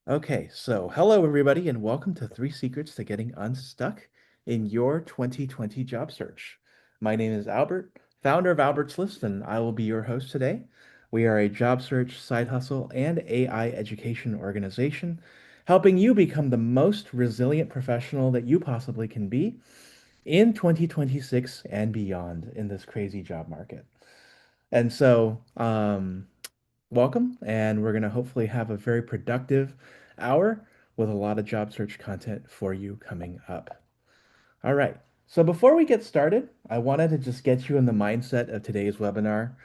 Okay, so hello everybody, and welcome to Three Secrets to Getting Unstuck in Your 2020 Job Search. My name is Albert, founder of Albert's List, and I will be your host today. We are a job search, side hustle, and AI education organization, helping you become the most resilient professional that you possibly can be in 2026 and beyond in this crazy job market. And so, welcome, and we're going to hopefully have a very productive hour with a lot of job search content for you coming up. All right. So before we get started, I wanted to just get you in the mindset of today's webinar.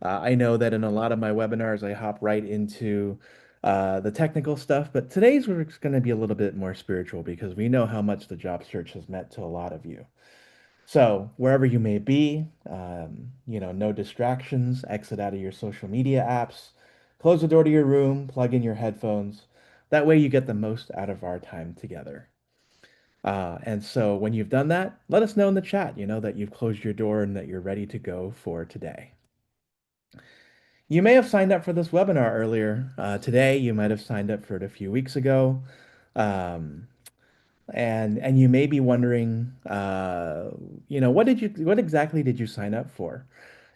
I know that in a lot of my webinars, I hop right into the technical stuff, but today's we're going to be a little bit more spiritual because we know how much the job search has meant to a lot of you. So wherever you may be, no distractions, exit out of your social media apps, close the door to your room, plug in your headphones. That way you get the most out of our time together. And so when you've done that, let us know in the chat, that you've closed your door and that you're ready to go for today. You may have signed up for this webinar earlier today. You might have signed up for it a few weeks ago. Um, and you may be wondering, what exactly did you sign up for?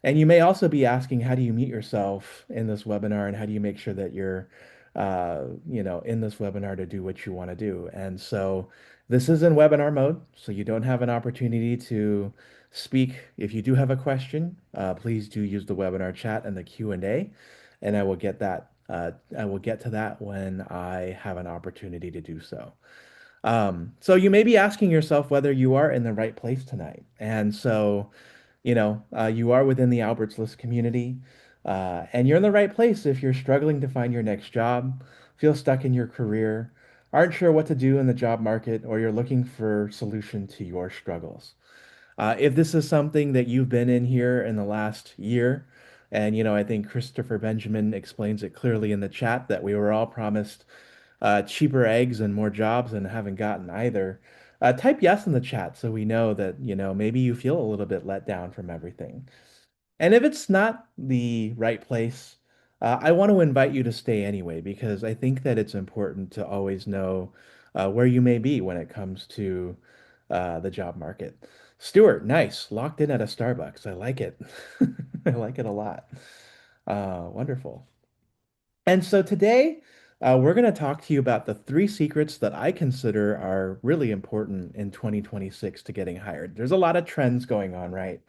And you may also be asking, how do you meet yourself in this webinar, and how do you make sure that you're, in this webinar to do what you want to do? And so this is in webinar mode, so you don't have an opportunity to speak. If you do have a question, please do use the webinar chat and the Q&A, and I will get that. I will get to that when I have an opportunity to do so. So you may be asking yourself whether you are in the right place tonight. And so, you are within the Alberts List community, and you're in the right place if you're struggling to find your next job, feel stuck in your career, aren't sure what to do in the job market, or you're looking for solution to your struggles. If this is something that you've been in here in the last year, and I think Christopher Benjamin explains it clearly in the chat that we were all promised cheaper eggs and more jobs and haven't gotten either. Type yes in the chat so we know that, maybe you feel a little bit let down from everything. And if it's not the right place, I want to invite you to stay anyway, because I think that it's important to always know where you may be when it comes to the job market. Stuart, nice. Locked in at a Starbucks. I like it. I like it a lot. Wonderful. And so today, we're going to talk to you about the three secrets that I consider are really important in 2026 to getting hired. There's a lot of trends going on, right?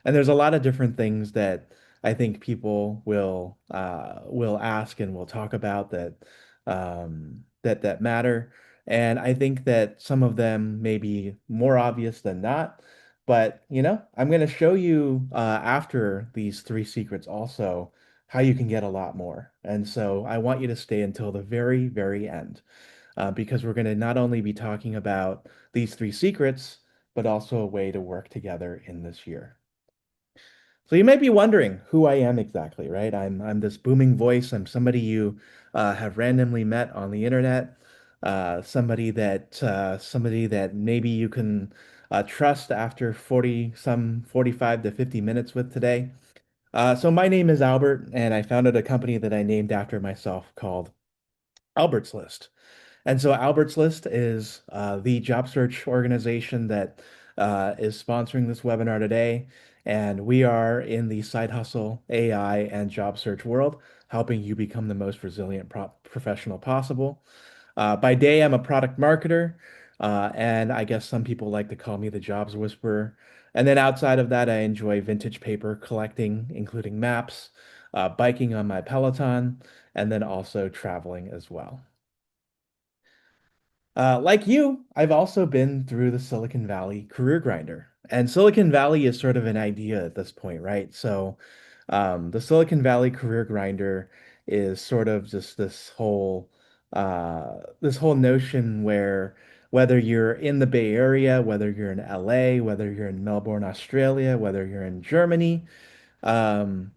And there's a lot of different things that I think people will ask and will talk about that matter. And I think that some of them may be more obvious than not. But I'm going to show you after these three secrets also how you can get a lot more. And so I want you to stay until the very, very end because we're going to not only be talking about these three secrets, but also a way to work together in this year. So you might be wondering who I am exactly, right? I'm this booming voice. I'm somebody you have randomly met on the internet, somebody that maybe you can trust after 45 to 50 minutes with today. So my name is Albert, and I founded a company that I named after myself called Albert's List. And so Albert's List is the job search organization that is sponsoring this webinar today. And we are in the side hustle, AI, and job search world, helping you become the most resilient professional possible. By day, I'm a product marketer, and I guess some people like to call me the jobs whisperer. And then outside of that, I enjoy vintage paper collecting, including maps, biking on my Peloton, and then also traveling as well. Like you, I've also been through the Silicon Valley career grinder. And Silicon Valley is sort of an idea at this point, right? So, the Silicon Valley career grinder is sort of just this whole notion where whether you're in the Bay Area, whether you're in LA, whether you're in Melbourne, Australia, whether you're in Germany, um,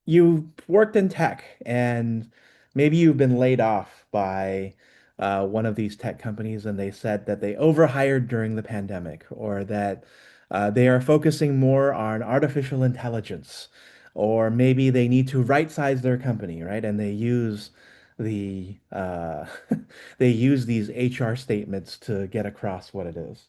you worked in tech and maybe you've been laid off by one of these tech companies and they said that they overhired during the pandemic or that they are focusing more on artificial intelligence or maybe they need to right size their company, right? And they use they use these HR statements to get across what it is.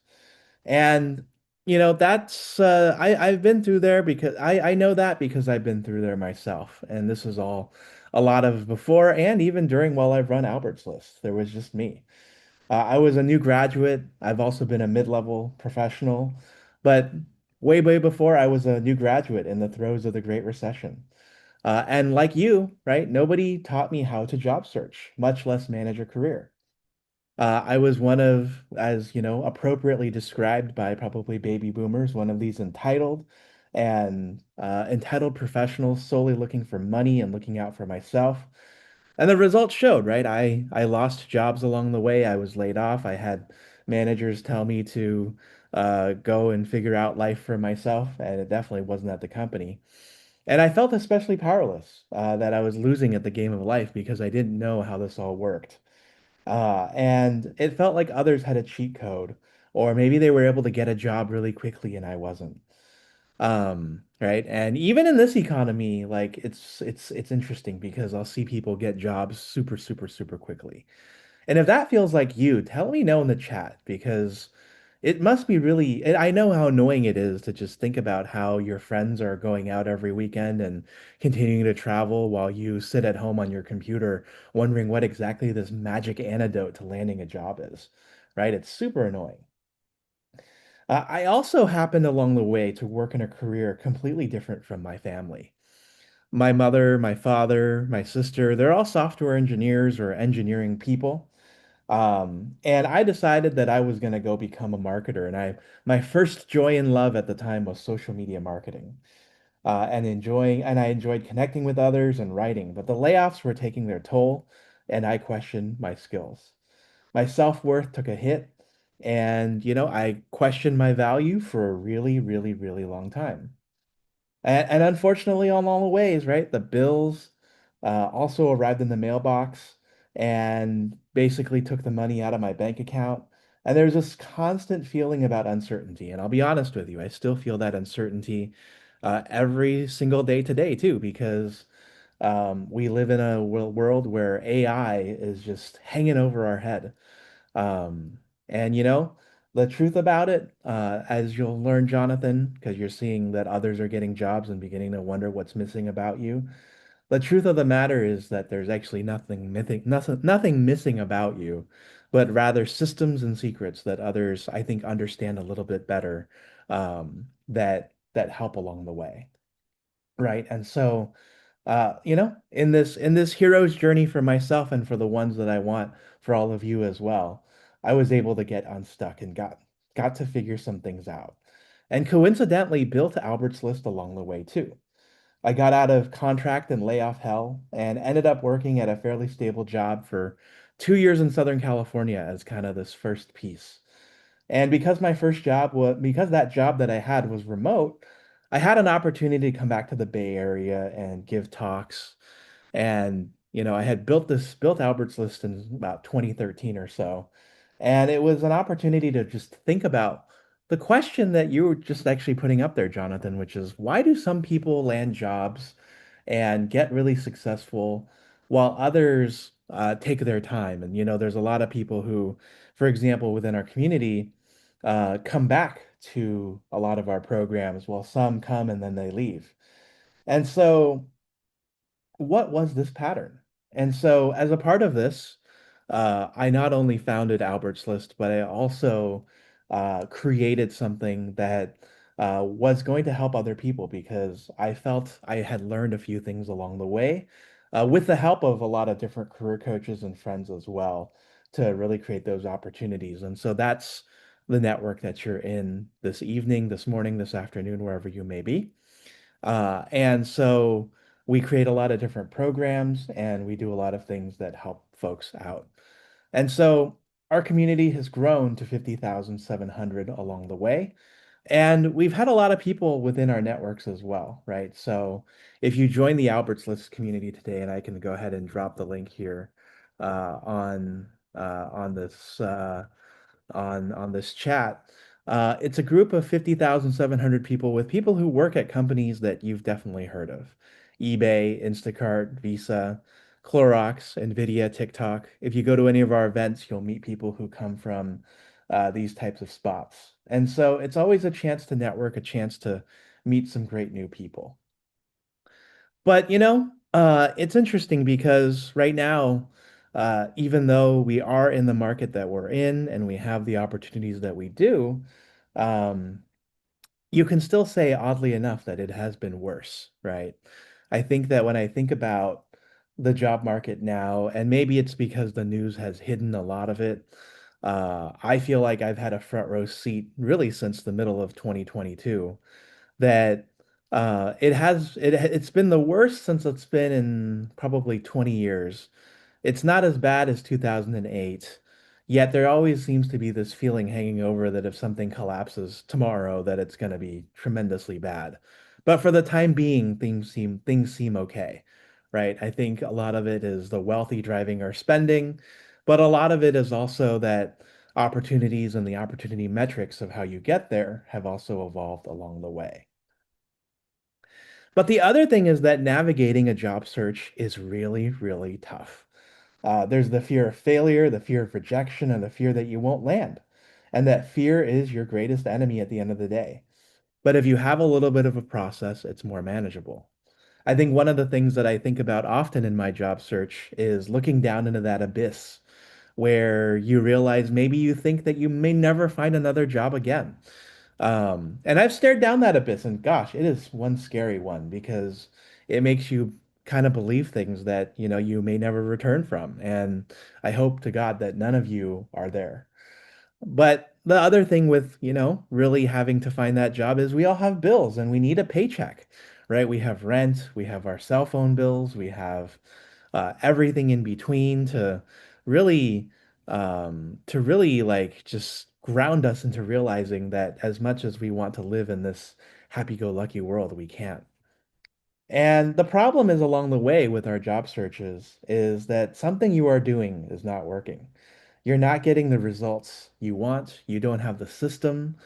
And that's I've been through there because I know that because I've been through there myself. And this is all a lot of before and even during while I've run Albert's List. There was just me. I was a new graduate. I've also been a mid-level professional, but way, way before I was a new graduate in the throes of the Great Recession. And like you, right, nobody taught me how to job search, much less manage a career. I was one of, as appropriately described by probably baby boomers, one of these entitled professionals solely looking for money and looking out for myself. And the results showed, right? I lost jobs along the way. I was laid off. I had managers tell me to go and figure out life for myself, and it definitely wasn't at the company. And I felt especially powerless, that I was losing at the game of life because I didn't know how this all worked. And it felt like others had a cheat code, or maybe they were able to get a job really quickly and I wasn't. Right. And even in this economy, like it's interesting because I'll see people get jobs super, super, super quickly. And if that feels like you, tell me no in the chat because it must be really, and I know how annoying it is to just think about how your friends are going out every weekend and continuing to travel while you sit at home on your computer wondering what exactly this magic antidote to landing a job is, right? It's super annoying. I also happened along the way to work in a career completely different from my family. My mother, my father, my sister, they're all software engineers or engineering people. And I decided that I was going to go become a marketer. And my first joy in love at the time was social media marketing, and I enjoyed connecting with others and writing. But the layoffs were taking their toll, and I questioned my skills. My self-worth took a hit, and I questioned my value for a really, really, really long time. And unfortunately, on all the ways, right? The bills also arrived in the mailbox and basically took the money out of my bank account. And there's this constant feeling about uncertainty. And I'll be honest with you, I still feel that uncertainty every single day today, too, because we live in a world where AI is just hanging over our head. Um, and the truth about it, as you'll learn, Jonathan, because you're seeing that others are getting jobs and beginning to wonder what's missing about you. The truth of the matter is that there's actually nothing missing about you, but rather systems and secrets that others, I think, understand a little bit better, that help along the way, right? And so in this hero's journey for myself and for the ones that I want for all of you as well, I was able to get unstuck and got to figure some things out. And coincidentally built Albert's List along the way too. I got out of contract and layoff hell and ended up working at a fairly stable job for 2 years in Southern California as kind of this first piece. And because that job that I had was remote, I had an opportunity to come back to the Bay Area and give talks. And I had built Albert's List in about 2013 or so. And it was an opportunity to just think about the question that you were just actually putting up there, Jonathan, which is why do some people land jobs and get really successful while others take their time? And there's a lot of people who, for example, within our community, come back to a lot of our programs, while some come and then they leave. And so what was this pattern? And so, as a part of this, I not only founded Albert's List, but I also created something that was going to help other people because I felt I had learned a few things along the way, with the help of a lot of different career coaches and friends as well, to really create those opportunities. And so that's the network that you're in this evening, this morning, this afternoon, wherever you may be. And so we create a lot of different programs and we do a lot of things that help folks out. And so our community has grown to 50,700 along the way. And we've had a lot of people within our networks as well, right? So if you join the Alberts List community today, and I can go ahead and drop the link here on this chat. It's a group of 50,700 people with people who work at companies that you've definitely heard of. eBay, Instacart, Visa, Clorox, Nvidia, TikTok. If you go to any of our events, you'll meet people who come from these types of spots. And so it's always a chance to network, a chance to meet some great new people. But it's interesting because right now, even though we are in the market that we're in and we have the opportunities that we do, um, you can still say, oddly enough, that it has been worse, right? I think that when I think about the job market now, and maybe it's because the news has hidden a lot of it, I feel like I've had a front row seat really since the middle of 2022 that it's been the worst since it's been in probably 20 years. It's not as bad as 2008, yet there always seems to be this feeling hanging over that if something collapses tomorrow, that it's going to be tremendously bad. But for the time being, things seem okay, right? I think a lot of it is the wealthy driving our spending, but a lot of it is also that opportunities and the opportunity metrics of how you get there have also evolved along the way. But the other thing is that navigating a job search is really, really tough. There's the fear of failure, the fear of rejection, and the fear that you won't land. And that fear is your greatest enemy at the end of the day. But if you have a little bit of a process, it's more manageable. I think one of the things that I think about often in my job search is looking down into that abyss where you realize maybe you think that you may never find another job again. And I've stared down that abyss, and gosh, it is one scary one because it makes you kind of believe things that, you may never return from. And I hope to God that none of you are there. But the other thing with, really having to find that job is we all have bills and we need a paycheck, right? We have rent, we have our cell phone bills, we have everything in between really, to really like just ground us into realizing that as much as we want to live in this happy-go-lucky world, we can't. And the problem is along the way with our job searches is that something you are doing is not working. You're not getting the results you want. You don't have the system.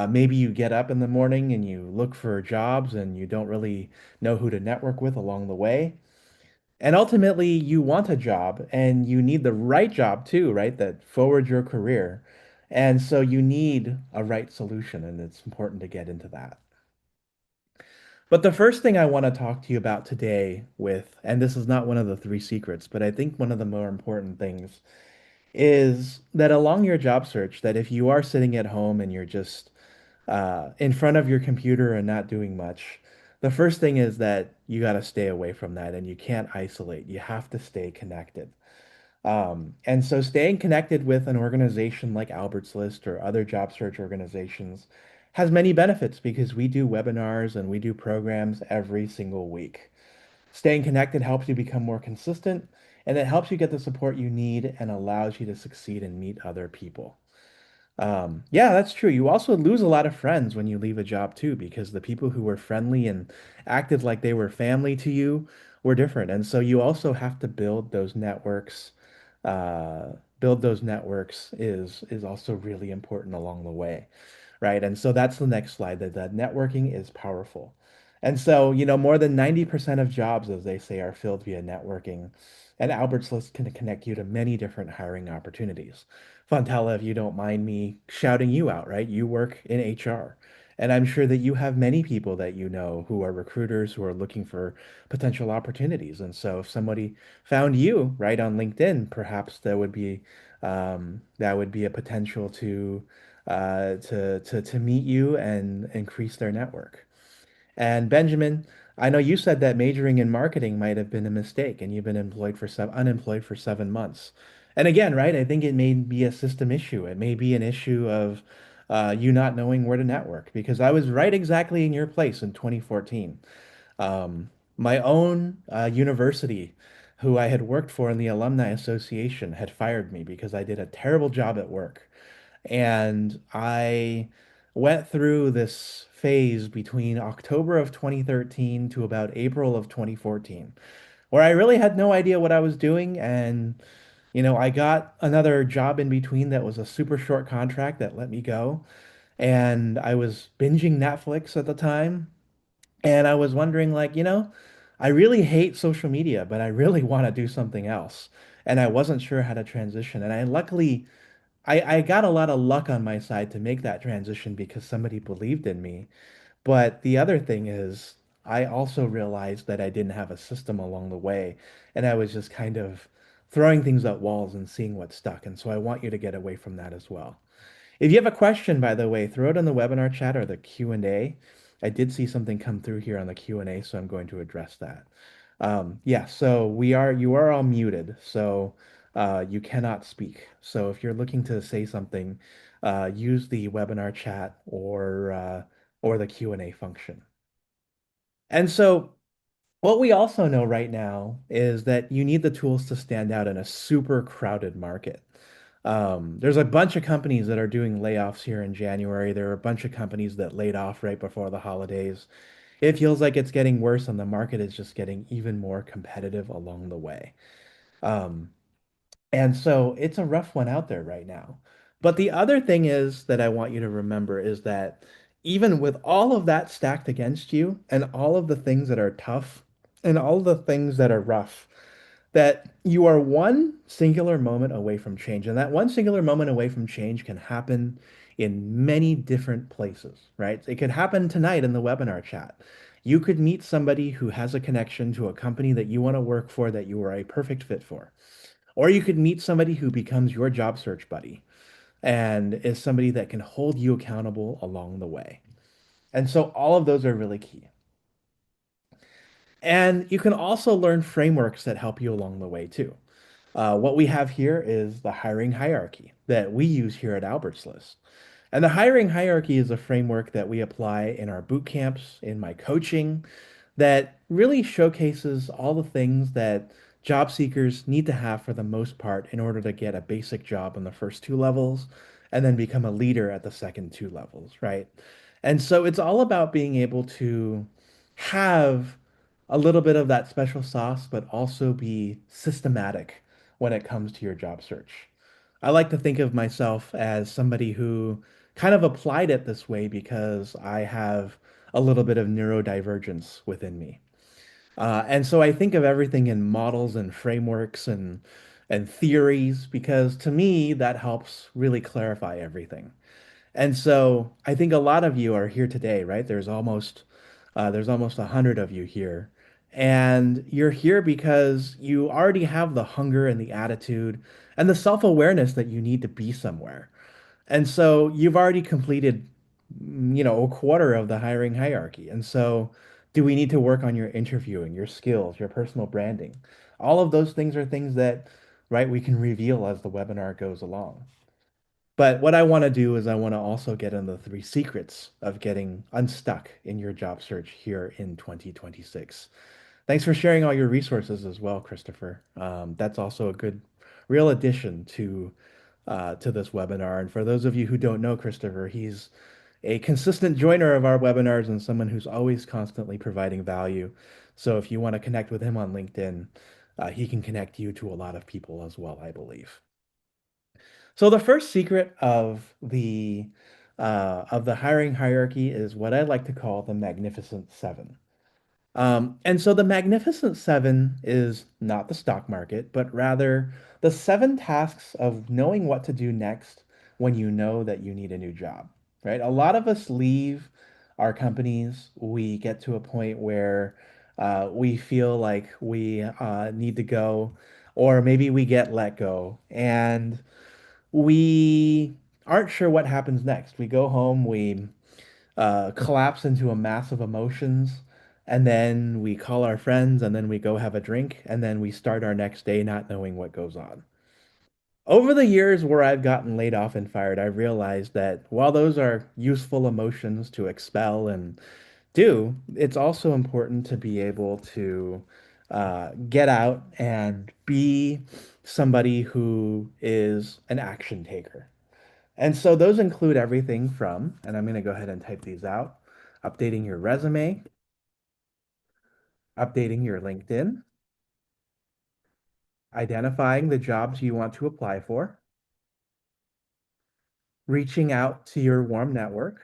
Maybe you get up in the morning and you look for jobs and you don't really know who to network with along the way. And ultimately, you want a job and you need the right job too, right? That forwards your career. And so you need a right solution, and it's important to get into that. But the first thing I want to talk to you about today and this is not one of the three secrets, but I think one of the more important things is that along your job search, that if you are sitting at home and you're just in front of your computer and not doing much, the first thing is that you got to stay away from that and you can't isolate. You have to stay connected. And so staying connected with an organization like Albert's List or other job search organizations has many benefits because we do webinars and we do programs every single week. Staying connected helps you become more consistent and it helps you get the support you need and allows you to succeed and meet other people. Yeah, that's true. You also lose a lot of friends when you leave a job too, because the people who were friendly and acted like they were family to you were different. And so you also have to build those networks. Build those networks is also really important along the way, right? And so that's the next slide, that networking is powerful. And so, more than 90% of jobs, as they say, are filled via networking. And Albert's List can connect you to many different hiring opportunities. Fontella, if you don't mind me shouting you out, right? You work in HR. And I'm sure that you have many people that you know who are recruiters who are looking for potential opportunities. And so if somebody found you right on LinkedIn, perhaps that would be a potential to meet you and increase their network. And Benjamin, I know you said that majoring in marketing might have been a mistake, and you've been unemployed for 7 months. And again, right, I think it may be a system issue. It may be an issue of you not knowing where to network, because I was right exactly in your place in 2014. My own university, who I had worked for in the Alumni Association, had fired me because I did a terrible job at work. And I went through this phase between October of 2013 to about April of 2014, where I really had no idea what I was doing. And, I got another job in between that was a super short contract that let me go. And I was binging Netflix at the time. And I was wondering, like, I really hate social media, but I really want to do something else. And I wasn't sure how to transition. And I luckily I got a lot of luck on my side to make that transition because somebody believed in me. But the other thing is, I also realized that I didn't have a system along the way, and I was just kind of throwing things at walls and seeing what stuck. And so I want you to get away from that as well. If you have a question, by the way, throw it in the webinar chat or the Q&A. I did see something come through here on the Q&A, so I'm going to address that. Yeah, so you are all muted, so you cannot speak. So if you're looking to say something, use the webinar chat or the Q&A function. And so what we also know right now is that you need the tools to stand out in a super crowded market. There's a bunch of companies that are doing layoffs here in January. There are a bunch of companies that laid off right before the holidays. It feels like it's getting worse, and the market is just getting even more competitive along the way. Um, and so it's a rough one out there right now. But the other thing is that I want you to remember is that even with all of that stacked against you and all of the things that are tough and all the things that are rough, that you are one singular moment away from change. And that one singular moment away from change can happen in many different places, right? It could happen tonight in the webinar chat. You could meet somebody who has a connection to a company that you want to work for that you are a perfect fit for. Or you could meet somebody who becomes your job search buddy and is somebody that can hold you accountable along the way. And so all of those are really key. And you can also learn frameworks that help you along the way too. What we have here is the hiring hierarchy that we use here at Albert's List. And the hiring hierarchy is a framework that we apply in our boot camps, in my coaching, that really showcases all the things that job seekers need to have for the most part in order to get a basic job in the first two levels and then become a leader at the second two levels, right? And so it's all about being able to have a little bit of that special sauce, but also be systematic when it comes to your job search. I like to think of myself as somebody who kind of applied it this way because I have a little bit of neurodivergence within me. And so I think of everything in models and frameworks and theories because to me that helps really clarify everything. And so I think a lot of you are here today, right? There's almost 100 of you here. And you're here because you already have the hunger and the attitude and the self-awareness that you need to be somewhere. And so you've already completed, a quarter of the hiring hierarchy. And so do we need to work on your interviewing, your skills, your personal branding? All of those things are things that, right, we can reveal as the webinar goes along. But what I want to do is I want to also get in the three secrets of getting unstuck in your job search here in 2026. Thanks for sharing all your resources as well, Christopher. That's also a good, real addition to this webinar. And for those of you who don't know Christopher, he's a consistent joiner of our webinars and someone who's always constantly providing value. So if you want to connect with him on LinkedIn, he can connect you to a lot of people as well, I believe. So the first secret of the hiring hierarchy is what I like to call the Magnificent Seven. And so the Magnificent Seven is not the stock market, but rather the seven tasks of knowing what to do next when you know that you need a new job, right? A lot of us leave our companies. We get to a point where we feel like we need to go, or maybe we get let go. And we aren't sure what happens next. We go home, we collapse into a mass of emotions, and then we call our friends, and then we go have a drink, and then we start our next day not knowing what goes on. Over the years where I've gotten laid off and fired, I've realized that while those are useful emotions to expel and do, it's also important to be able to get out and be somebody who is an action taker. And so those include everything from, and I'm going to go ahead and type these out, updating your resume, updating your LinkedIn, identifying the jobs you want to apply for, reaching out to your warm network,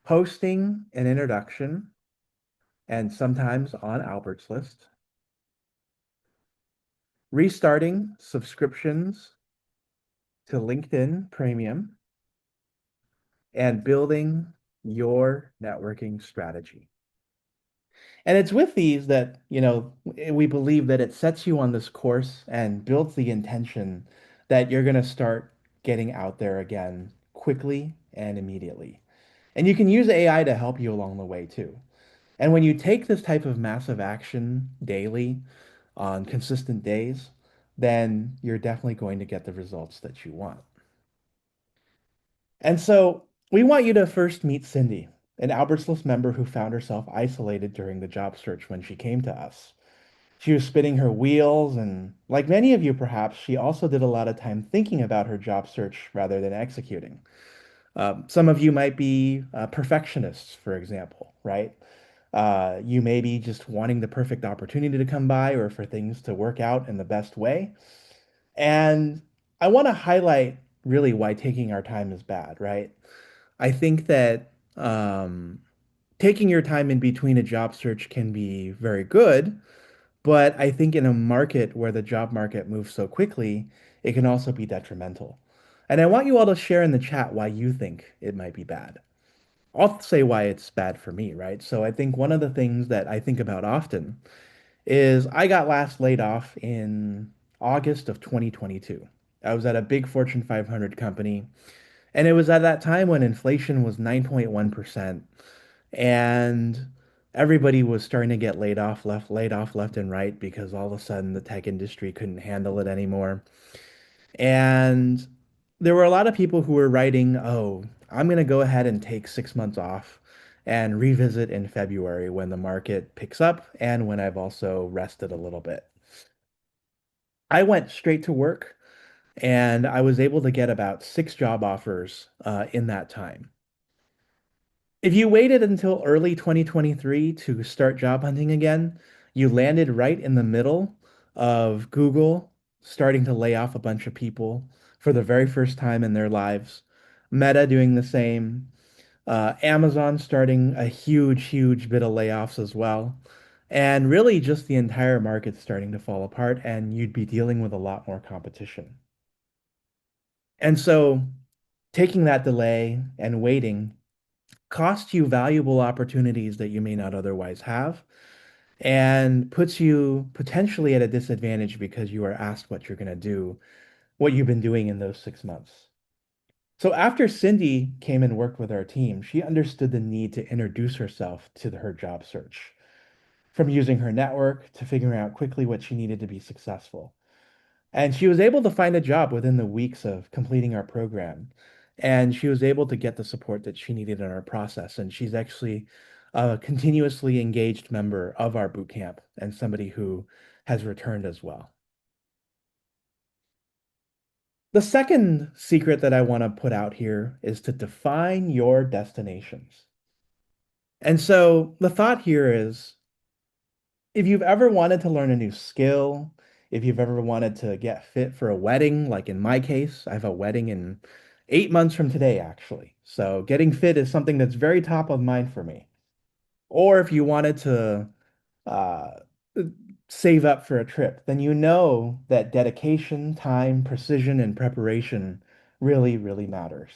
posting an introduction, and sometimes on Albert's list, restarting subscriptions to LinkedIn Premium, and building your networking strategy. And it's with these that, we believe that it sets you on this course and builds the intention that you're going to start getting out there again quickly and immediately. And you can use AI to help you along the way too. And when you take this type of massive action daily on consistent days, then you're definitely going to get the results that you want. And so we want you to first meet Cindy, an Alberts List member who found herself isolated during the job search when she came to us. She was spinning her wheels, and like many of you, perhaps, she also did a lot of time thinking about her job search rather than executing. Some of you might be perfectionists, for example, right? You may be just wanting the perfect opportunity to come by or for things to work out in the best way. And I want to highlight really why taking our time is bad, right? I think that taking your time in between a job search can be very good, but I think in a market where the job market moves so quickly, it can also be detrimental. And I want you all to share in the chat why you think it might be bad. I'll say why it's bad for me, right? So I think one of the things that I think about often is I got last laid off in August of 2022. I was at a big Fortune 500 company, and it was at that time when inflation was 9.1%, and everybody was starting to get laid off left and right because all of a sudden the tech industry couldn't handle it anymore. And there were a lot of people who were writing, oh, I'm going to go ahead and take 6 months off and revisit in February when the market picks up and when I've also rested a little bit. I went straight to work and I was able to get about six job offers in that time. If you waited until early 2023 to start job hunting again, you landed right in the middle of Google starting to lay off a bunch of people for the very first time in their lives, Meta doing the same, Amazon starting a huge, huge bit of layoffs as well, and really just the entire market starting to fall apart, and you'd be dealing with a lot more competition. And so taking that delay and waiting costs you valuable opportunities that you may not otherwise have and puts you potentially at a disadvantage because you are asked what you're going to do, what you've been doing in those 6 months. So after Cindy came and worked with our team, she understood the need to introduce herself to her job search, from using her network to figuring out quickly what she needed to be successful. And she was able to find a job within the weeks of completing our program. And she was able to get the support that she needed in our process. And she's actually a continuously engaged member of our boot camp and somebody who has returned as well. The second secret that I want to put out here is to define your destinations. And so the thought here is if you've ever wanted to learn a new skill, if you've ever wanted to get fit for a wedding, like in my case, I have a wedding in 8 months from today, actually. So getting fit is something that's very top of mind for me. Or if you wanted to uh, save up for a trip, then you know that dedication, time, precision, and preparation really, really matters.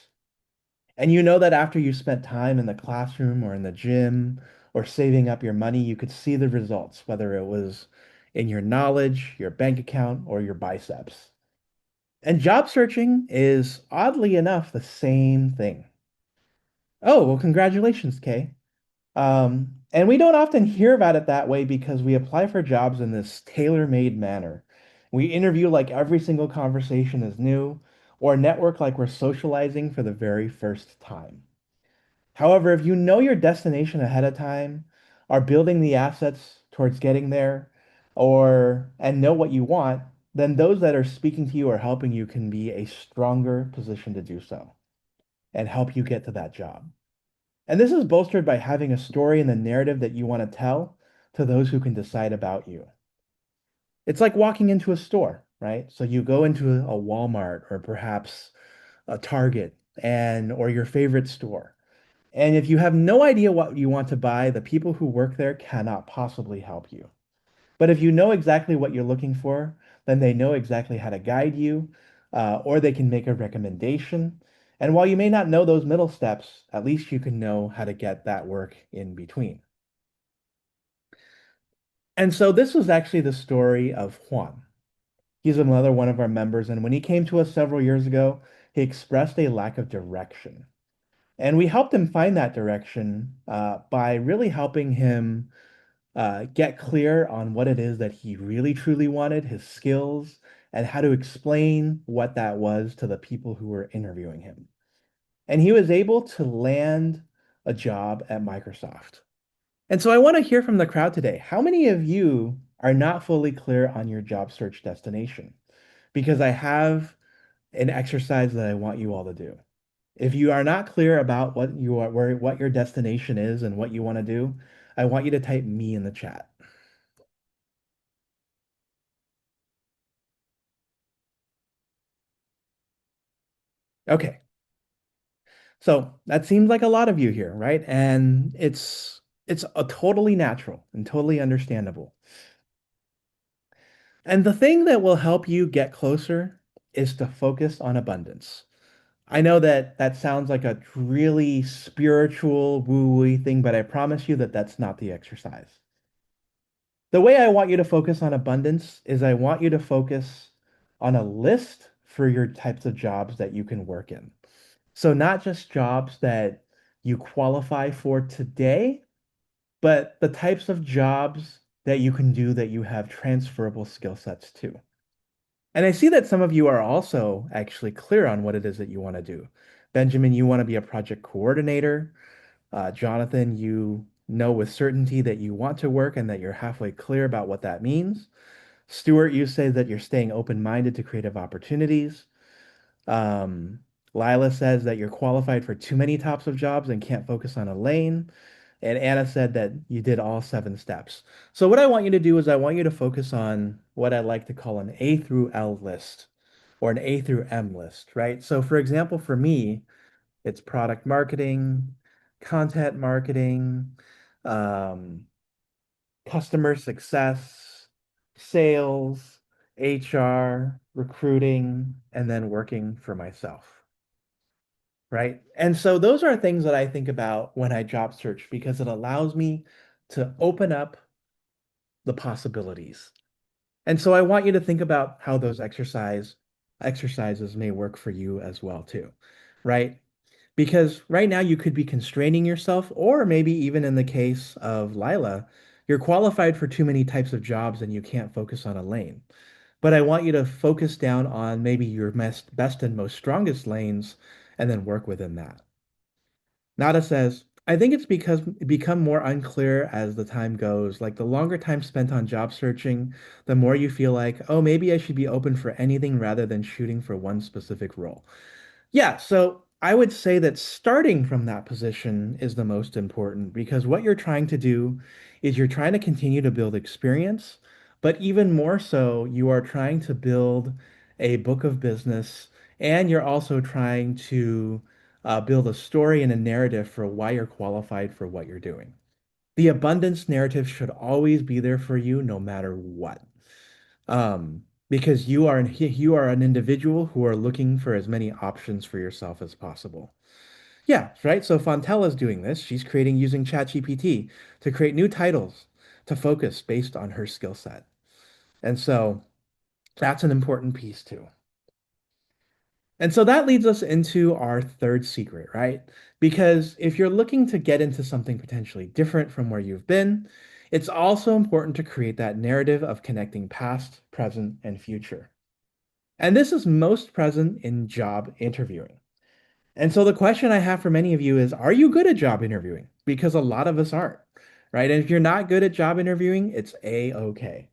And you know that after you spent time in the classroom or in the gym or saving up your money, you could see the results, whether it was in your knowledge, your bank account, or your biceps. And job searching is oddly enough the same thing. Oh, well, congratulations, Kay. And we don't often hear about it that way because we apply for jobs in this tailor-made manner. We interview like every single conversation is new, or network like we're socializing for the very first time. However, if you know your destination ahead of time, are building the assets towards getting there, or and know what you want, then those that are speaking to you or helping you can be a stronger position to do so and help you get to that job. And this is bolstered by having a story and the narrative that you want to tell to those who can decide about you. It's like walking into a store, right? So you go into a Walmart or perhaps a Target and or your favorite store. And if you have no idea what you want to buy, the people who work there cannot possibly help you. But if you know exactly what you're looking for, then they know exactly how to guide you, or they can make a recommendation. And while you may not know those middle steps, at least you can know how to get that work in between. And so this was actually the story of Juan. He's another one of our members, and when he came to us several years ago, he expressed a lack of direction. And we helped him find that direction by really helping him get clear on what it is that he really truly wanted, his skills, and how to explain what that was to the people who were interviewing him. And he was able to land a job at Microsoft. And so I want to hear from the crowd today. How many of you are not fully clear on your job search destination? Because I have an exercise that I want you all to do. If you are not clear about what your destination is and what you want to do, I want you to type me in the chat. Okay. So that seems like a lot of you here, right? And it's a totally natural and totally understandable. And the thing that will help you get closer is to focus on abundance. I know that that sounds like a really spiritual woo-woo thing, but I promise you that that's not the exercise. The way I want you to focus on abundance is I want you to focus on a list for your types of jobs that you can work in. So not just jobs that you qualify for today, but the types of jobs that you can do that you have transferable skill sets to. And I see that some of you are also actually clear on what it is that you want to do. Benjamin, you want to be a project coordinator. Jonathan, you know with certainty that you want to work and that you're halfway clear about what that means. Stuart, you say that you're staying open-minded to creative opportunities. Um, Lila says that you're qualified for too many types of jobs and can't focus on a lane. And Anna said that you did all 7 steps. So what I want you to do is I want you to focus on what I like to call an A through L list or an A through M list, right? So for example, for me, it's product marketing, content marketing, um, customer success, sales, HR, recruiting, and then working for myself, right? And so those are things that I think about when I job search because it allows me to open up the possibilities. And so I want you to think about how those exercises may work for you as well too, right? Because right now you could be constraining yourself, or maybe even in the case of Lila, you're qualified for too many types of jobs and you can't focus on a lane. But I want you to focus down on maybe your best and most strongest lanes and then work within that. Nada says, I think it's because it become more unclear as the time goes. Like the longer time spent on job searching, the more you feel like, oh, maybe I should be open for anything rather than shooting for one specific role. Yeah, so I would say that starting from that position is the most important because what you're trying to do is you're trying to continue to build experience, but even more so, you are trying to build a book of business and you're also trying to build a story and a narrative for why you're qualified for what you're doing. The abundance narrative should always be there for you no matter what. Because you are an individual who are looking for as many options for yourself as possible. Yeah, right. So Fontella is doing this. She's creating using ChatGPT to create new titles to focus based on her skill set. And so that's an important piece too. And so that leads us into our third secret, right? Because if you're looking to get into something potentially different from where you've been, it's also important to create that narrative of connecting past, present, and future. And this is most present in job interviewing. And so the question I have for many of you is, are you good at job interviewing? Because a lot of us aren't, right? And if you're not good at job interviewing, it's a-okay.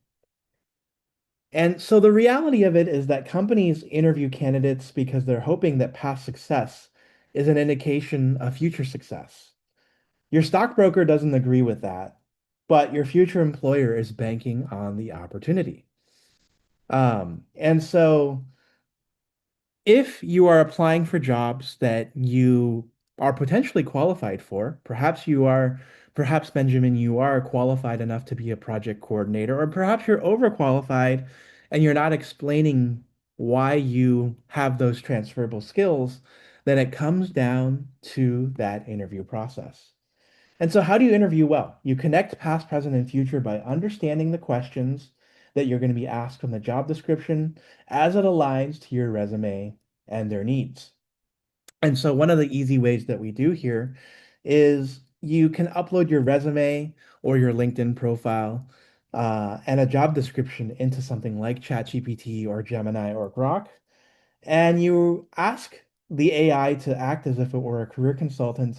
And so the reality of it is that companies interview candidates because they're hoping that past success is an indication of future success. Your stockbroker doesn't agree with that, but your future employer is banking on the opportunity. And so if you are applying for jobs that you are potentially qualified for. Perhaps Benjamin, you are qualified enough to be a project coordinator, or perhaps you're overqualified and you're not explaining why you have those transferable skills. Then it comes down to that interview process. And so, how do you interview well? You connect past, present, and future by understanding the questions that you're going to be asked from the job description as it aligns to your resume and their needs. And so one of the easy ways that we do here is you can upload your resume or your LinkedIn profile and a job description into something like ChatGPT or Gemini or Grok, and you ask the AI to act as if it were a career consultant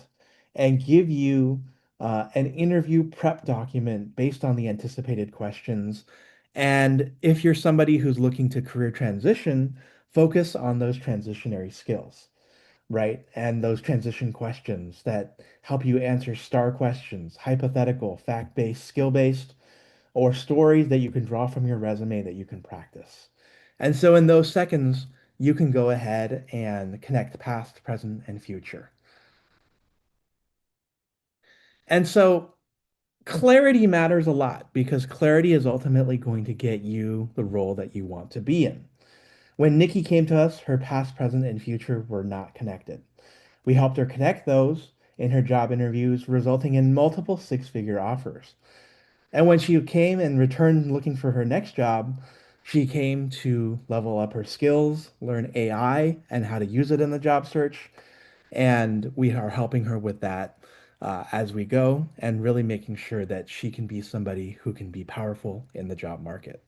and give you an interview prep document based on the anticipated questions. And if you're somebody who's looking to career transition, focus on those transitionary skills, right? And those transition questions that help you answer star questions, hypothetical, fact-based, skill-based, or stories that you can draw from your resume that you can practice. And so in those seconds, you can go ahead and connect past, present, and future. And so clarity matters a lot because clarity is ultimately going to get you the role that you want to be in. When Nikki came to us, her past, present, and future were not connected. We helped her connect those in her job interviews, resulting in multiple six-figure offers. And when she came and returned looking for her next job, she came to level up her skills, learn AI and how to use it in the job search. And we are helping her with that as we go and really making sure that she can be somebody who can be powerful in the job market.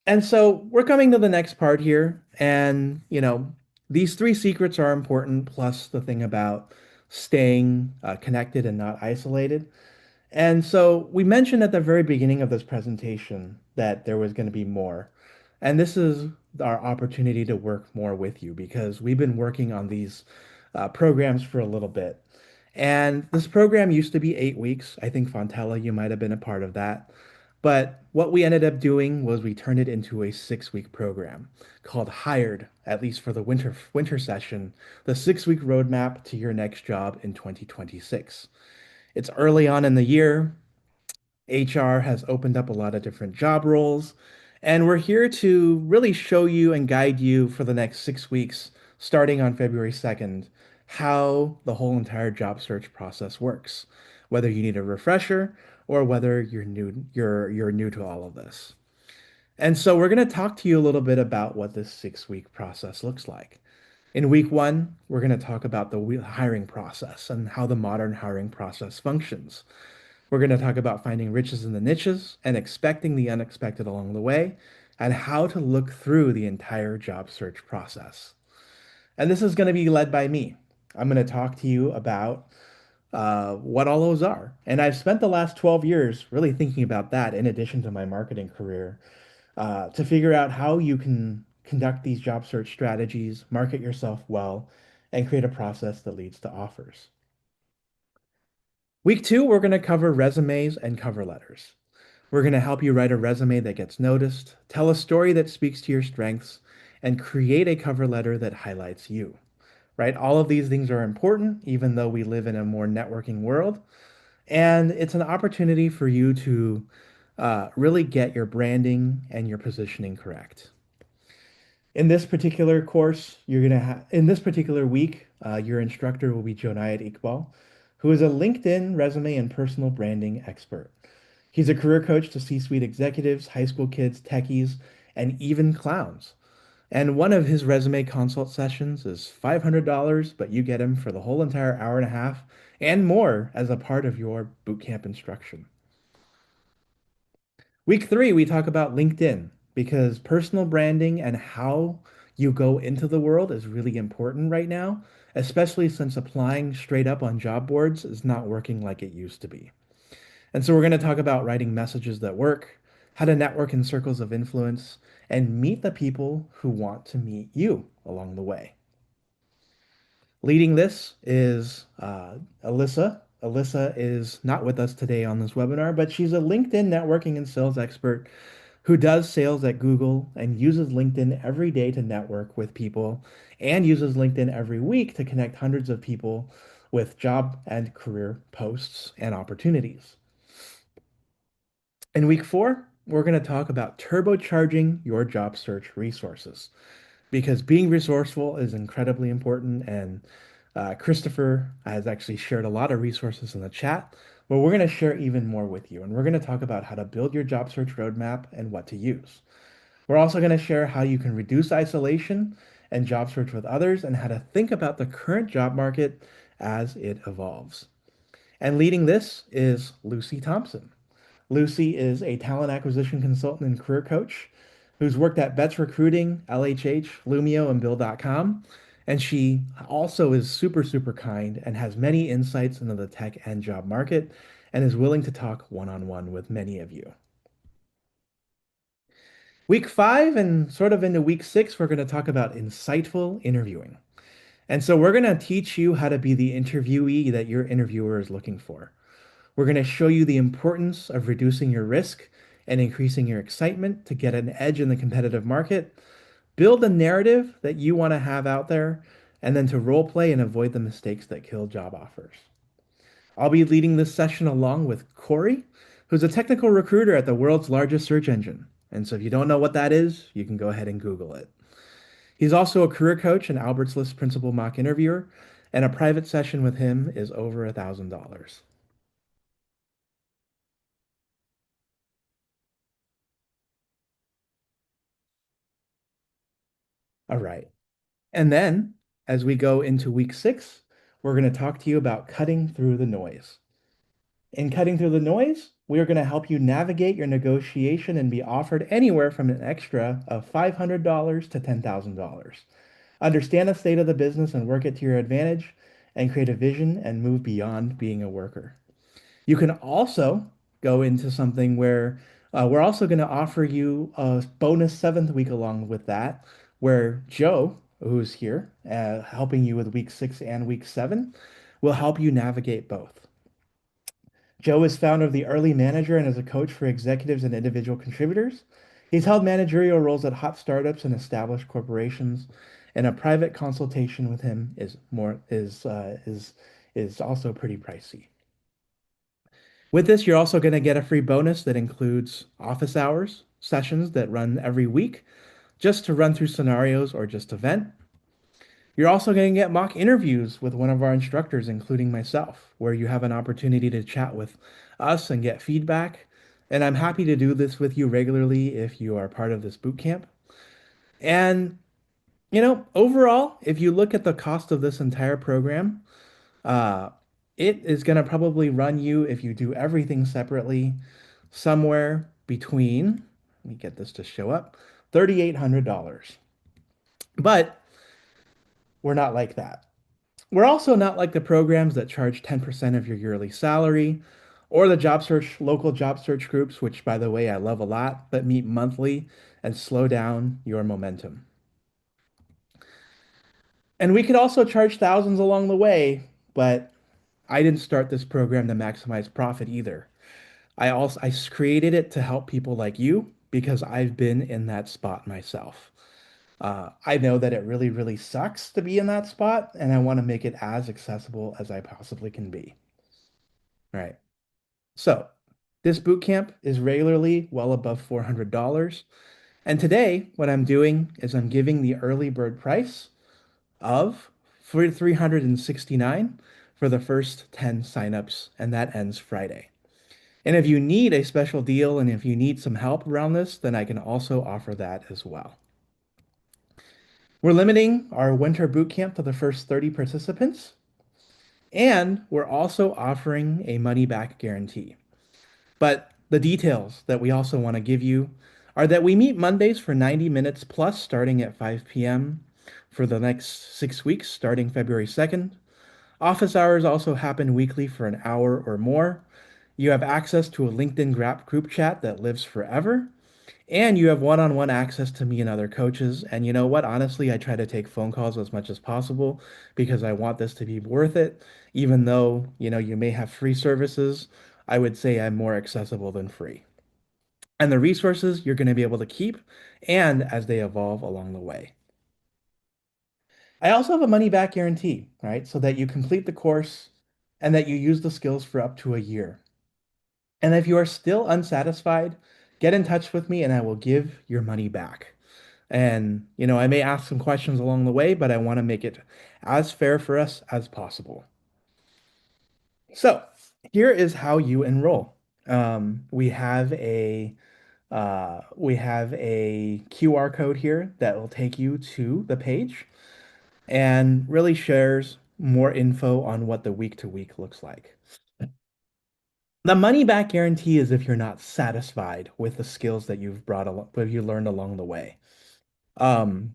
And so we're coming to the next part here. And, these three secrets are important, plus the thing about staying connected and not isolated. And so we mentioned at the very beginning of this presentation that there was going to be more. And this is our opportunity to work more with you because we've been working on these programs for a little bit. And this program used to be 8 weeks. I think Fontella, you might have been a part of that. But what we ended up doing was we turned it into a 6 week program called Hired, at least for the winter session, the 6 week roadmap to your next job in 2026. It's early on in the year. HR has opened up a lot of different job roles, and we're here to really show you and guide you for the next 6 weeks, starting on February 2nd, how the whole entire job search process works, whether you need a refresher or whether you're new to all of this. And so we're going to talk to you a little bit about what this 6 week process looks like. In week one, we're going to talk about the hiring process and how the modern hiring process functions. We're going to talk about finding riches in the niches and expecting the unexpected along the way, and how to look through the entire job search process. And this is going to be led by me. I'm going to talk to you about what all those are. And I've spent the last 12 years really thinking about that in addition to my marketing career to figure out how you can conduct these job search strategies, market yourself well, and create a process that leads to offers. Week two, we're going to cover resumes and cover letters. We're going to help you write a resume that gets noticed, tell a story that speaks to your strengths, and create a cover letter that highlights you, right? All of these things are important, even though we live in a more networking world. And it's an opportunity for you to really get your branding and your positioning correct. In this particular course, in this particular week, your instructor will be Jonayat Iqbal, who is a LinkedIn resume and personal branding expert. He's a career coach to C-suite executives, high school kids, techies, and even clowns. And one of his resume consult sessions is $500, but you get him for the whole entire hour and a half and more as a part of your bootcamp instruction. Week three, we talk about LinkedIn because personal branding and how you go into the world is really important right now, especially since applying straight up on job boards is not working like it used to be. And so we're going to talk about writing messages that work, how to network in circles of influence, and meet the people who want to meet you along the way. Leading this is Alyssa. Alyssa is not with us today on this webinar, but she's a LinkedIn networking and sales expert who does sales at Google and uses LinkedIn every day to network with people and uses LinkedIn every week to connect hundreds of people with job and career posts and opportunities. In week 4, we're going to talk about turbocharging your job search resources because being resourceful is incredibly important. And Christopher has actually shared a lot of resources in the chat, but we're going to share even more with you. And we're going to talk about how to build your job search roadmap and what to use. We're also going to share how you can reduce isolation and job search with others and how to think about the current job market as it evolves. And leading this is Lucy Thompson. Lucy is a talent acquisition consultant and career coach who's worked at Betts Recruiting, LHH, Lumio, and Bill.com. And she also is super, super kind and has many insights into the tech and job market and is willing to talk one-on-one with many of you. Week 5 and sort of into week 6, we're going to talk about insightful interviewing. And so we're going to teach you how to be the interviewee that your interviewer is looking for. We're going to show you the importance of reducing your risk and increasing your excitement to get an edge in the competitive market, build a narrative that you want to have out there, and then to role play and avoid the mistakes that kill job offers. I'll be leading this session along with Corey, who's a technical recruiter at the world's largest search engine. And so if you don't know what that is, you can go ahead and Google it. He's also a career coach and Albert's List principal mock interviewer, and a private session with him is over $1,000. All right. And then as we go into week 6, we're going to talk to you about cutting through the noise. In cutting through the noise, we are going to help you navigate your negotiation and be offered anywhere from an extra of $500 to $10,000. Understand the state of the business and work it to your advantage and create a vision and move beyond being a worker. You can also go into something where we're also going to offer you a bonus 7th week along with that, where Joe, who's here helping you with week 6 and week 7, will help you navigate both. Joe is founder of the Early Manager and is a coach for executives and individual contributors. He's held managerial roles at hot startups and established corporations, and a private consultation with him is also pretty pricey. With this, you're also going to get a free bonus that includes office hours sessions that run every week just to run through scenarios or just to vent. You're also going to get mock interviews with one of our instructors, including myself, where you have an opportunity to chat with us and get feedback. And I'm happy to do this with you regularly if you are part of this boot camp. And, overall, if you look at the cost of this entire program, uh, it is going to probably run you, if you do everything separately, somewhere between, let me get this to show up, $3,800. But we're not like that. We're also not like the programs that charge 10% of your yearly salary or the local job search groups, which, by the way, I love a lot, but meet monthly and slow down your momentum. And we could also charge thousands along the way, but I didn't start this program to maximize profit either. I created it to help people like you because I've been in that spot myself. I know that it really, really sucks to be in that spot, and I want to make it as accessible as I possibly can be. All right. So this boot camp is regularly well above $400. And today, what I'm doing is I'm giving the early bird price of for 369 for the first 10 signups, and that ends Friday. And if you need a special deal and if you need some help around this, then I can also offer that as well. We're limiting our winter boot camp to the first 30 participants, and we're also offering a money back guarantee. But the details that we also want to give you are that we meet Mondays for 90 minutes plus starting at 5 p.m. for the next 6 weeks, starting February 2nd. Office hours also happen weekly for an hour or more. You have access to a LinkedIn group chat that lives forever. And you have one-on-one access to me and other coaches. And you know what? Honestly, I try to take phone calls as much as possible because I want this to be worth it. Even though, you may have free services, I would say I'm more accessible than free. and the resources you're going to be able to keep and as they evolve along the way. I also have a money back guarantee, right? So that you complete the course and that you use the skills for up to a year. And if you are still unsatisfied, get in touch with me and I will give your money back. And, I may ask some questions along the way, but I want to make it as fair for us as possible. So, here is how you enroll. We have a QR code here that will take you to the page and really shares more info on what the week to week looks like. The money back guarantee is if you're not satisfied with the skills that what you learned along the way. Um,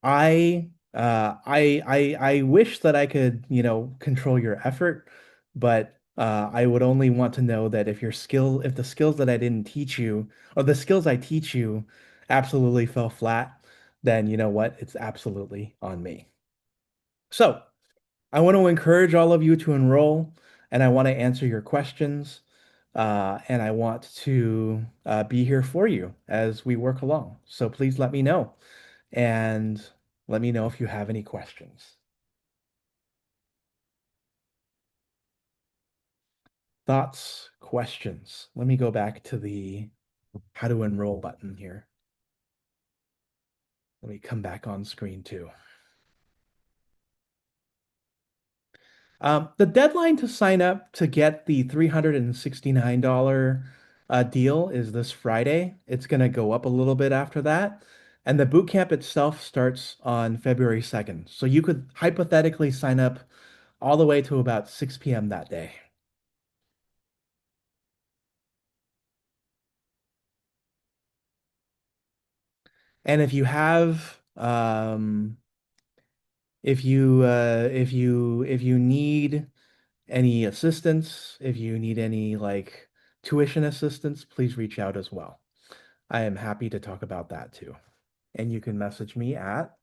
I wish that I could, control your effort, but I would only want to know that if the skills that I didn't teach you, or the skills I teach you absolutely fell flat, then you know what? It's absolutely on me. So, I want to encourage all of you to enroll, and I want to answer your questions, and I want to be here for you as we work along. So please let me know, and let me know if you have any questions. Thoughts, questions. Let me go back to the how to enroll button here. Let me come back on screen too. The deadline to sign up to get the $369 deal is this Friday. It's going to go up a little bit after that. And the boot camp itself starts on February 2nd. So you could hypothetically sign up all the way to about 6 p.m. that day. And if you need any assistance, if you need any like tuition assistance, please reach out as well. I am happy to talk about that too. And you can message me at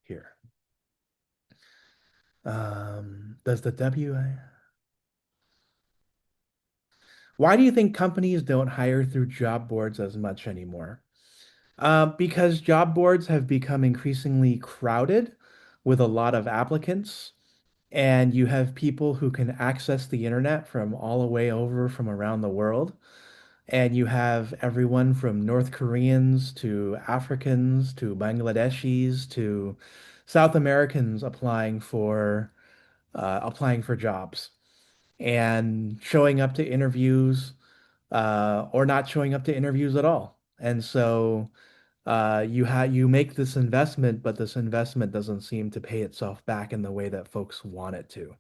here. Does the Why do you think companies don't hire through job boards as much anymore? Because job boards have become increasingly crowded with a lot of applicants, and you have people who can access the internet from all the way over from around the world. And you have everyone from North Koreans to Africans to Bangladeshis to South Americans applying for jobs and showing up to interviews or not showing up to interviews at all. And so you make this investment, but this investment doesn't seem to pay itself back in the way that folks want it to.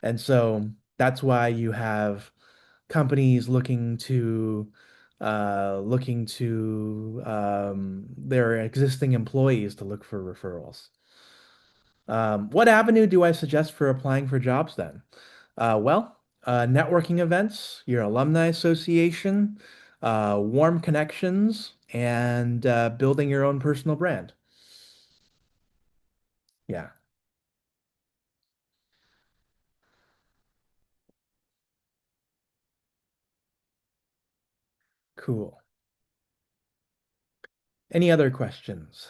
And so that's why you have companies looking to their existing employees to look for referrals. What avenue do I suggest for applying for jobs then? Networking events, your alumni association, warm connections, and building your own personal brand. Yeah, cool. Any other questions?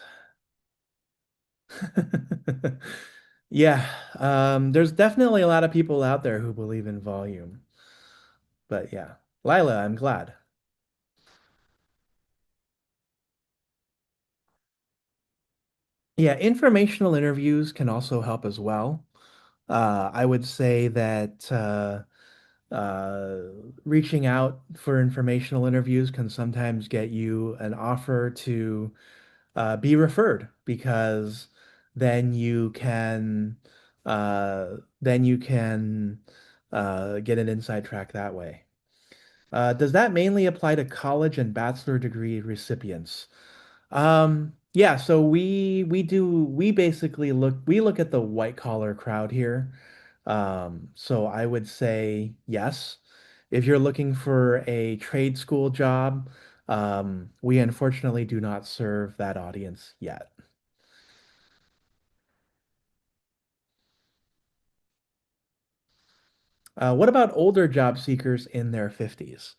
Yeah, there's definitely a lot of people out there who believe in volume, but yeah, Lila, I'm glad. Yeah, informational interviews can also help as well. I would say that uh, reaching out for informational interviews can sometimes get you an offer to be referred because then you can get an inside track that way. Does that mainly apply to college and bachelor degree recipients? Yeah, so we basically look at the white collar crowd here. So I would say yes. If you're looking for a trade school job, we unfortunately do not serve that audience yet. What about older job seekers in their 50s?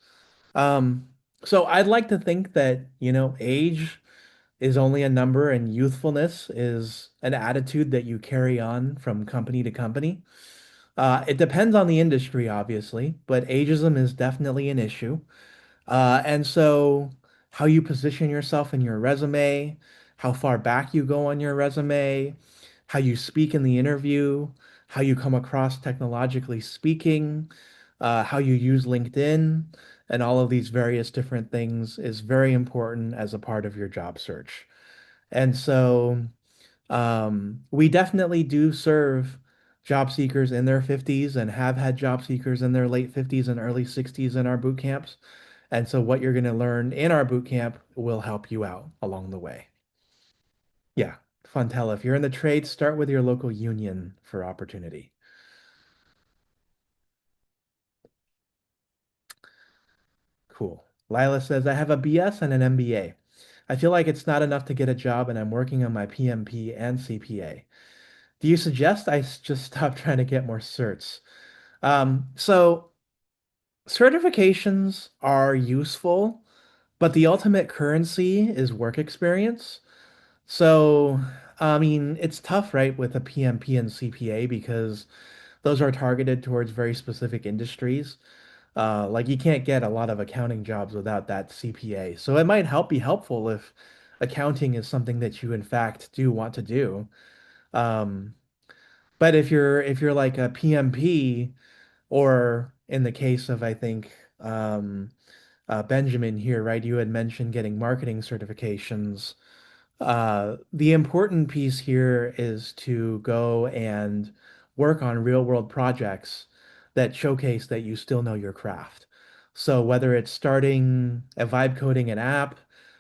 Um, so I'd like to think that, age is only a number and youthfulness is an attitude that you carry on from company to company. It depends on the industry, obviously, but ageism is definitely an issue. And so, how you position yourself in your resume, how far back you go on your resume, how you speak in the interview, how you come across technologically speaking, how you use LinkedIn, and all of these various different things is very important as a part of your job search. And so, we definitely do serve job seekers in their 50s and have had job seekers in their late 50s and early 60s in our boot camps. And so what you're going to learn in our boot camp will help you out along the way. Yeah, Fontella, if you're in the trade, start with your local union for opportunity. Cool. Lila says, I have a BS and an MBA. I feel like it's not enough to get a job and I'm working on my PMP and CPA. Do you suggest just stop trying to get more certs? So certifications are useful, but the ultimate currency is work experience. So, I mean, it's tough, right, with a PMP and CPA because those are targeted towards very specific industries. Like you can't get a lot of accounting jobs without that CPA. So it might be helpful if accounting is something that you in fact do want to do. Um, but if you're like a PMP, or in the case of I think Benjamin here, right? You had mentioned getting marketing certifications. The important piece here is to go and work on real world projects that showcase that you still know your craft. So whether it's starting a vibe coding an app,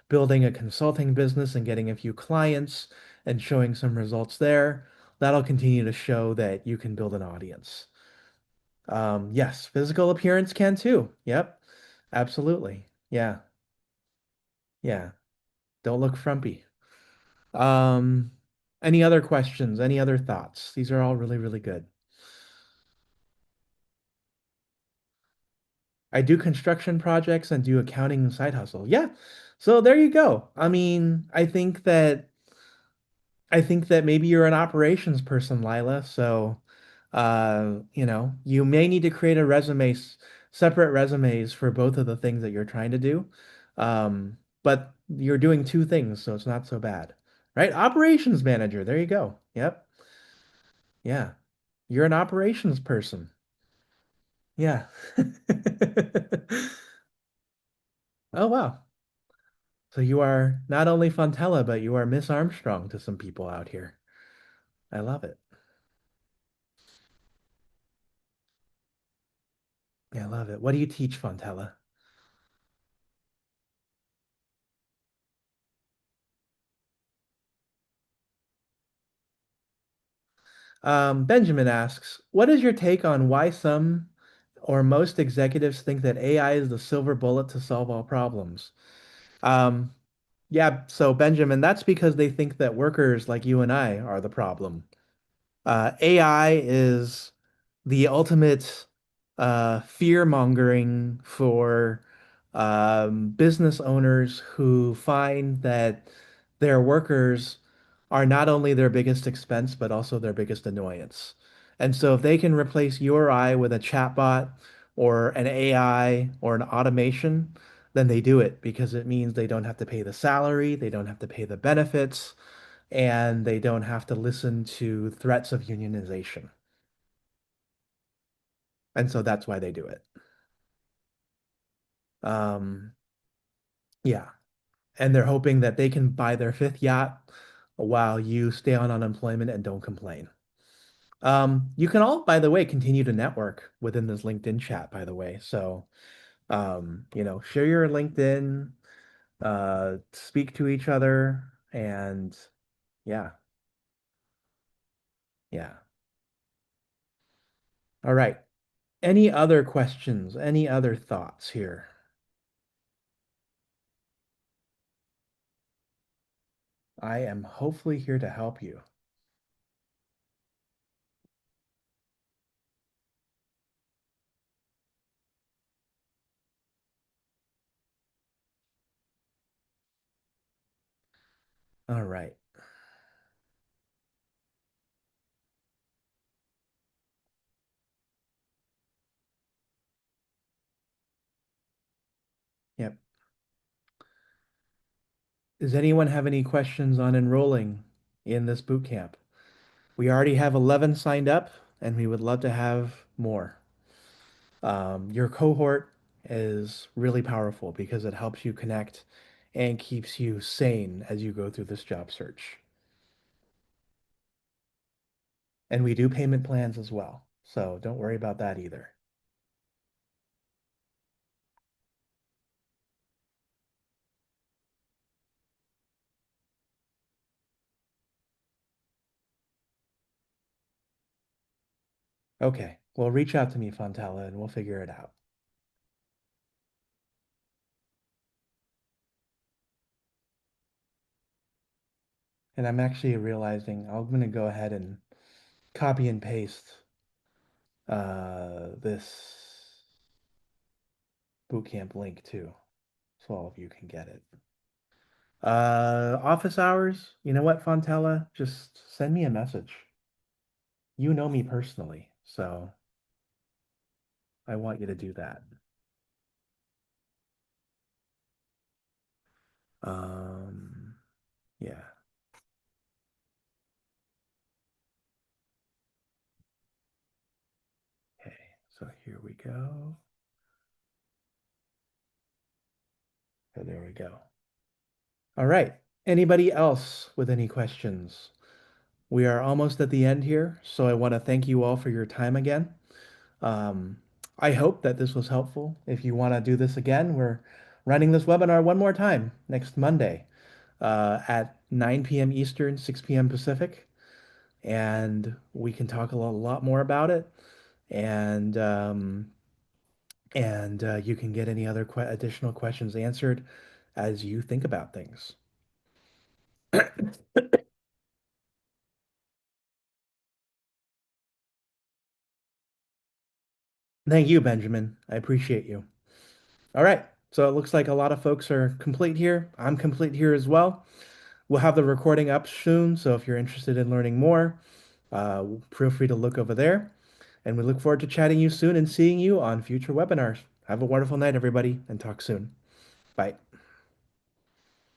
building a consulting business and getting a few clients and showing some results there, that'll continue to show that you can build an audience. Yes, physical appearance can too. Yep, absolutely. Yeah, yeah. Don't look frumpy. Um, any other questions? Any other thoughts? These are all really, really good. I do construction projects and do accounting and side hustle. Yeah. So there you go. I mean, I think that maybe you're an operations person, Lila. So, you may need to create a separate resumes for both of the things that you're trying to do. But you're doing two things, so it's not so bad. Right? Operations manager. There you go. Yep. Yeah. You're an operations person. Yeah. Oh, wow. So you are not only Fontella, but you are Miss Armstrong to some people out here. I love it. I love it. What do you teach, Fontella? Benjamin asks, what is your take on why some or most executives think that AI is the silver bullet to solve all problems? Um, yeah, so Benjamin, that's because they think that workers like you and I are the problem. AI is the ultimate fear mongering for business owners who find that their workers are not only their biggest expense, but also their biggest annoyance. And so if they can replace you or I with a chatbot or an AI or an automation, then they do it because it means they don't have to pay the salary, they don't have to pay the benefits, and they don't have to listen to threats of unionization. And so that's why they do it. Um, yeah. And they're hoping that they can buy their fifth yacht while you stay on unemployment and don't complain. You can all, by the way, continue to network within this LinkedIn chat, by the way. So, share your LinkedIn, speak to each other, and yeah, yeah. All right. Any other questions? Any other thoughts here? I am hopefully here to help you. All right. Yep. Does anyone have any questions on enrolling in this boot camp? We already have 11 signed up, and we would love to have more. Your cohort is really powerful because it helps you connect and keeps you sane as you go through this job search. And we do payment plans as well, so don't worry about that either. Okay, well, reach out to me, Fontella, and we'll figure it out. And I'm actually realizing I'm going to go ahead and copy and paste this bootcamp link too, so all of you can get it. Office hours, you know what, Fontella? Just send me a message. You know me personally, so I want you to do that. Um, yeah. Okay, so here we go. So there we go. All right. Anybody else with any questions? We are almost at the end here, so I want to thank you all for your time again. Um, I hope that this was helpful. If you want to do this again, we're running this webinar one more time next Monday at 9 p.m. Eastern, 6 p.m. Pacific, and we can talk a lot more about it. And you can get any other additional questions answered as you think about things. Thank you, Benjamin. I appreciate you. All right. So it looks like a lot of folks are complete here. I'm complete here as well. We'll have the recording up soon. So if you're interested in learning more, feel free to look over there. And we look forward to chatting you soon and seeing you on future webinars. Have a wonderful night, everybody, and talk soon. Bye.